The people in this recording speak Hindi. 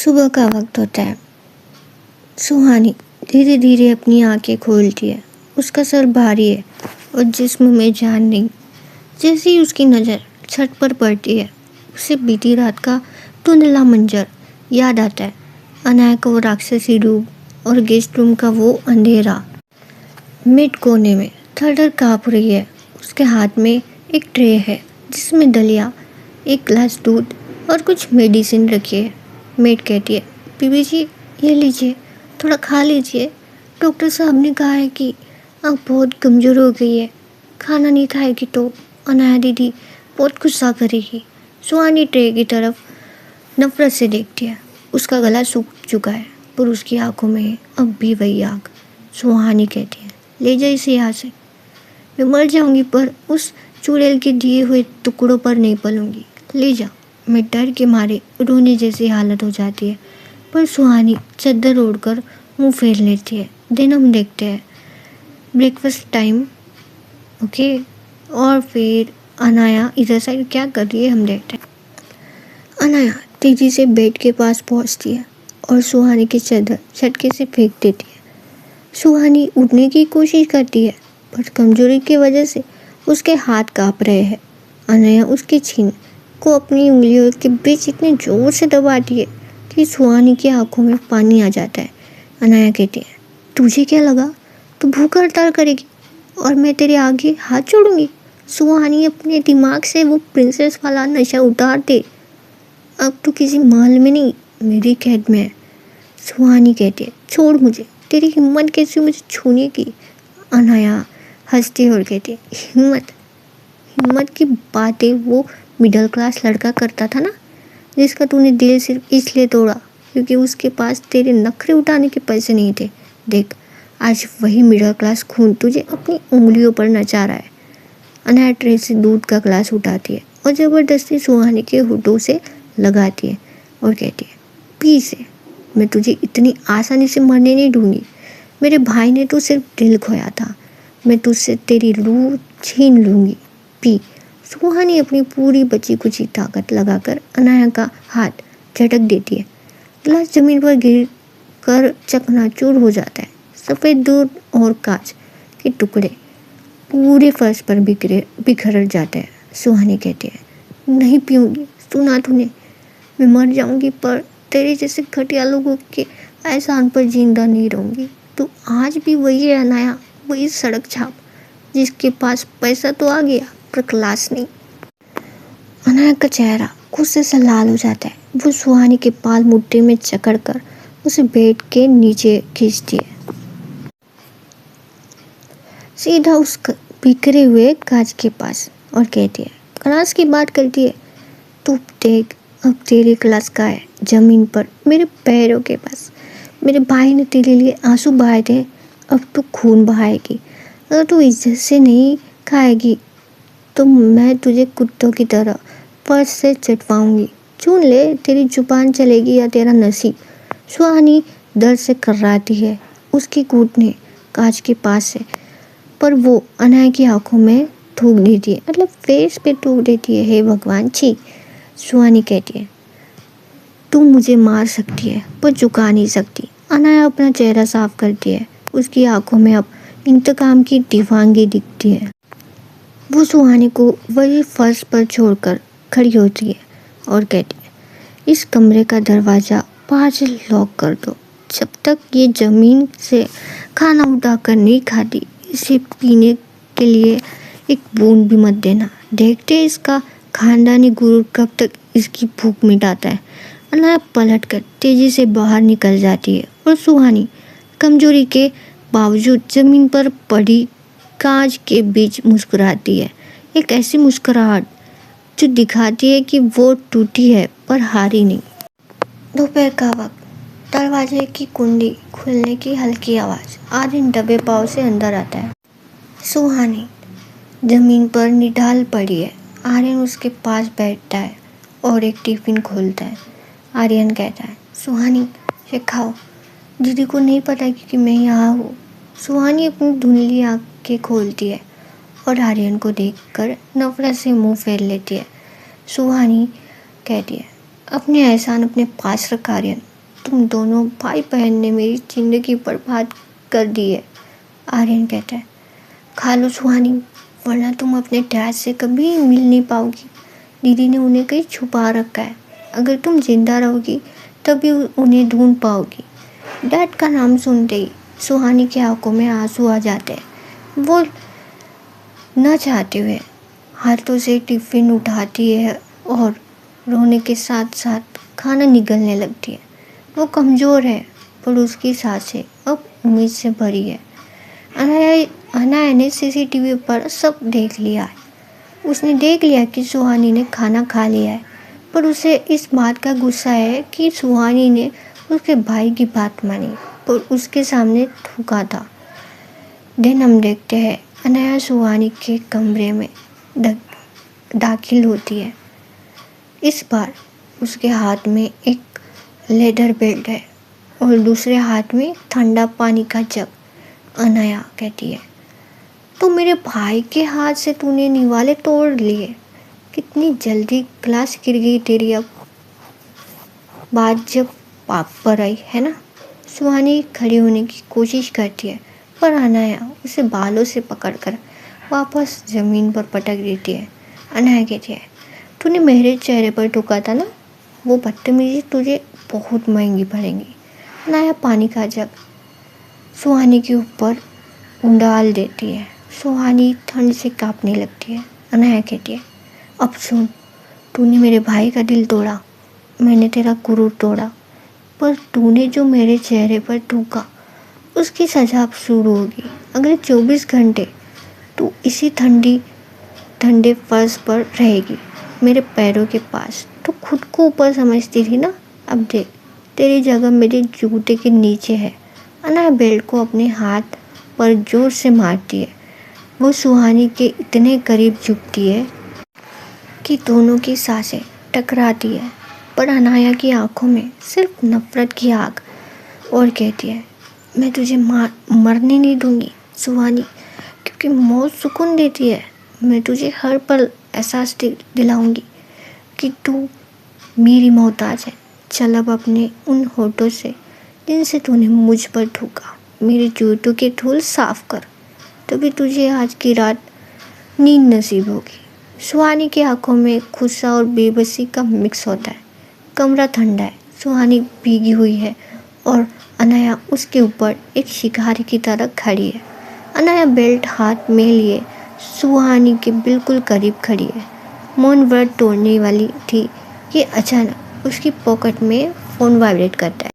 सुबह का वक्त होता है। सुहानी धीरे धीरे अपनी आंखें खोलती है। उसका सर भारी है और जिस्म में जान नहीं। जैसे ही उसकी नज़र छत पर पड़ती है, उसे बीती रात का धुंधला मंजर याद आता है। अनाया का वो राक्षसी रूप और गेस्ट रूम का वो अंधेरा। मिड कोने में थर काँप रही है। उसके हाथ में एक ट्रे है जिसमें दलिया, एक गिलास दूध और कुछ मेडिसिन रखी है। मेड कहती है, बीबी जी ये लीजिए, थोड़ा खा लीजिए। डॉक्टर साहब ने कहा है कि आप बहुत कमज़ोर हो गई है, खाना नहीं खाएगी तो अनाया दीदी बहुत गुस्सा करेगी। सुहानी ट्रे की तरफ नफरत से देखती है। उसका गला सूख चुका है पर उसकी आंखों में अब भी वही आग। सुहानी कहती है, ले जा इसे यहाँ से। मैं मर जाऊंगी पर उस चुड़ैल के दिए हुए टुकड़ों पर नहीं पलूंगी। ले जा। मैं डर के मारे रोने जैसी हालत हो जाती है पर सुहानी चद्दर ओढ़कर मुंह फेर लेती है। दिन हम देखते हैं ब्रेकफास्ट टाइम। ओके। और फिर अनाया इधर साइड क्या कर रही है हम देखते हैं। अनाया तेजी से बेड के पास पहुंचती है और सुहानी की चद्दर झटके से फेंक देती है। सुहानी उठने की कोशिश करती है पर कमजोरी की वजह से उसके हाथ कांप रहे हैं। अनाया उसके छीन को अपनी उंगलियों के बीच इतने जोर से दबाती है कि सुहानी की आंखों में पानी आ जाता है। अनाया कहती है, तुझे क्या लगा तू भूख हड़ताल करेगी और मैं तेरे आगे हाथ जोड़ूंगी? सुहानी अपने दिमाग से वो प्रिंसेस वाला नशा उतार दे। अब तू किसी महल में नहीं, मेरी कैद में है। सुहानी कहती है, छोड़ मुझे, तेरी हिम्मत कैसी मुझे छूने की? अनाया हंसती और कहती है, हिम्मत की बातें वो मिडिल क्लास लड़का करता था ना, जिसका तूने दिल सिर्फ इसलिए तोड़ा क्योंकि उसके पास तेरे नखरे उठाने के पैसे नहीं थे। देख, आज वही मिडिल क्लास खून तुझे अपनी उंगलियों पर नचा रहा है। अनाया ट्रे से दूध का गिलास उठाती है और ज़बरदस्ती सुहानी के होठों से लगाती है और कहती है, पी इसे। मैं तुझे इतनी आसानी से मरने नहीं दूंगी। मेरे भाई ने तो सिर्फ दिल खोया था, मैं तुझसे तेरी रूह छीन लूँगी। पी। सुहानी अपनी पूरी बची कुची ताकत लगाकर अनाया का हाथ झटक देती है। गिलास जमीन पर गिर कर चकनाचूर हो जाता है। सफ़ेद दूध और कांच के टुकड़े पूरे फर्श पर बिखर जाते हैं। सुहानी कहती है, नहीं पीऊँगी, सुना तूने? मैं मर जाऊँगी पर तेरे जैसे घटिया लोगों के एहसान पर जिंदा नहीं रहूँगी। तो आज भी वही है अनाया, वही सड़क छाप, जिसके पास पैसा तो आ गया पर क्लास नहीं। अनाया का चेहरा गुस्से से लाल हो जाता है। वो सुहानी के बाल मुट्ठी में जकड़कर उसे बेड के नीचे खींचती है, सीधा उस बिखरे हुए कांच के पास, और कहती है, क्लास की बात करती है? तू देख, अब तेरी क्लास का है जमीन पर, मेरे पैरों के पास। मेरे भाई ने तेरे लिए आंसू बहाए थे, अब तू खून बहाएगी। अगर तू इज्जत से नहीं खाएगी तो मैं तुझे कुत्तों की तरह फर्श से चटवाऊंगी। चुन ले, तेरी जुबान चलेगी या तेरा नसीब। सुहानी दर्द से कर्राती है। उसकी घुटने कांच के पास है पर वो अनाया की आंखों में थूक देती है, मतलब फेस पे थूक देती है। हे भगवान, छी। सुहानी कहती है, तू मुझे मार सकती है पर झुका नहीं सकती। अनाया अपना चेहरा साफ करती है। उसकी आंखों में अब इंतकाम की दीवानगी दिखती है। वो सुहानी को वही फर्श पर छोड़कर खड़ी होती है और कहती है, इस कमरे का दरवाज़ा बाहर से लॉक कर दो। जब तक ये ज़मीन से खाना उठाकर नहीं खाती, इसे पीने के लिए एक बूंद भी मत देना। देखते इसका खानदानी गुरूर कब तक इसकी भूख मिटाता है। अनाया पलट कर तेज़ी से बाहर निकल जाती है और सुहानी कमजोरी के बावजूद ज़मीन पर पड़ी कांच के बीच मुस्कुराती है। एक ऐसी मुस्कुराहट जो दिखाती है कि वो टूटी है पर हारी नहीं। दोपहर का वक्त, दरवाजे की कुंडी खुलने की हल्की आवाज़। आर्यन दबे पाँव से अंदर आता है। सुहानी जमीन पर निढाल पड़ी है। आर्यन उसके पास बैठता है और एक टिफिन खोलता है। आर्यन कहता है, सुहानी ये खाओ, दीदी को नहीं पता कि मैं यहाँ हूँ। सुहानी अपनी धुंधली आंखें खोलती है और आर्यन को देखकर नफरत से मुंह फेर लेती है। सुहानी कहती है, अपने एहसान अपने पास रख आर्यन, तुम दोनों भाई बहन ने मेरी ज़िंदगी बर्बाद कर दी है। आर्यन कहता है, खा लो सुहानी, वरना तुम अपने डैड से कभी मिल नहीं पाओगी। दीदी ने उन्हें कहीं छुपा रखा है। अगर तुम जिंदा रहोगी तभी उन्हें ढूंढ पाओगी। डैड का नाम सुनते ही सुहानी की आंखों में आंसू आ जाते हैं। वो न चाहते हुए हाथों से टिफ़िन उठाती है और रोने के साथ साथ खाना निगलने लगती है। वो कमज़ोर है पर उसकी सांसें अब उम्मीद से भरी है। अनाया ने सीसीटीवी पर सब देख लिया है। उसने देख लिया कि सुहानी ने खाना खा लिया है, पर उसे इस बात का गुस्सा है कि सुहानी ने उसके भाई की बात मानी और उसके सामने थूका था। दिन हम देखते हैं अनाया सुहानी के कमरे में दाखिल होती है। इस बार उसके हाथ में एक लेदर बेल्ट है और दूसरे हाथ में ठंडा पानी का जग। अनाया कहती है, तो मेरे भाई के हाथ से तूने निवाले तोड़ लिए। कितनी जल्दी क्लास गिर गई तेरी। अब बात जब पाप पर आई है ना। सुहानी खड़ी होने की कोशिश करती है पर अनाया उसे बालों से पकड़कर वापस ज़मीन पर पटक देती है। अनाया कहती है, तूने मेरे चेहरे पर ठोका था ना, वो बदतमीजी तुझे बहुत महंगी पड़ेगी। अनाया पानी का जग सुहानी के ऊपर उंडाल देती है। सुहानी ठंड से कांपने लगती है। अनाया कहती है, अब सुन, तूने मेरे भाई का दिल तोड़ा, मैंने तेरा गुरूर तोड़ा, पर तूने जो मेरे चेहरे पर थूका उसकी सज़ा अब शुरू होगी। अगले 24 घंटे तू इसी ठंडे फर्श पर रहेगी, मेरे पैरों के पास। तो खुद को ऊपर समझती थी ना, अब देख तेरी जगह मेरे जूते के नीचे है। अनाया बेल्ट को अपने हाथ पर जोर से मारती है। वो सुहानी के इतने करीब झुकती है कि दोनों की सांसें टकराती है, पर अनाया की आंखों में सिर्फ नफरत की आग और कहती है, मैं तुझे मरने नहीं दूंगी सुहानी, क्योंकि मौत सुकून देती है। मैं तुझे हर पल एहसास दिलाऊंगी कि तू मेरी मोहताज है। चल अब अपने उन होठों से जिनसे तूने मुझ पर थूका मेरे जूतों के धूल साफ कर, तभी तुझे आज की रात नींद नसीब होगी। सुहानी की आंखों में गुस्सा और बेबसी का मिक्स होता है। कमरा ठंडा है, सुहानी भीगी हुई है और अनाया उसके ऊपर एक शिकारी की तरह खड़ी है। अनाया बेल्ट हाथ में लिए सुहानी के बिल्कुल करीब खड़ी है। मौन व्रत तोड़ने वाली थी कि अचानक उसकी पॉकेट में फ़ोन वाइब्रेट करता है।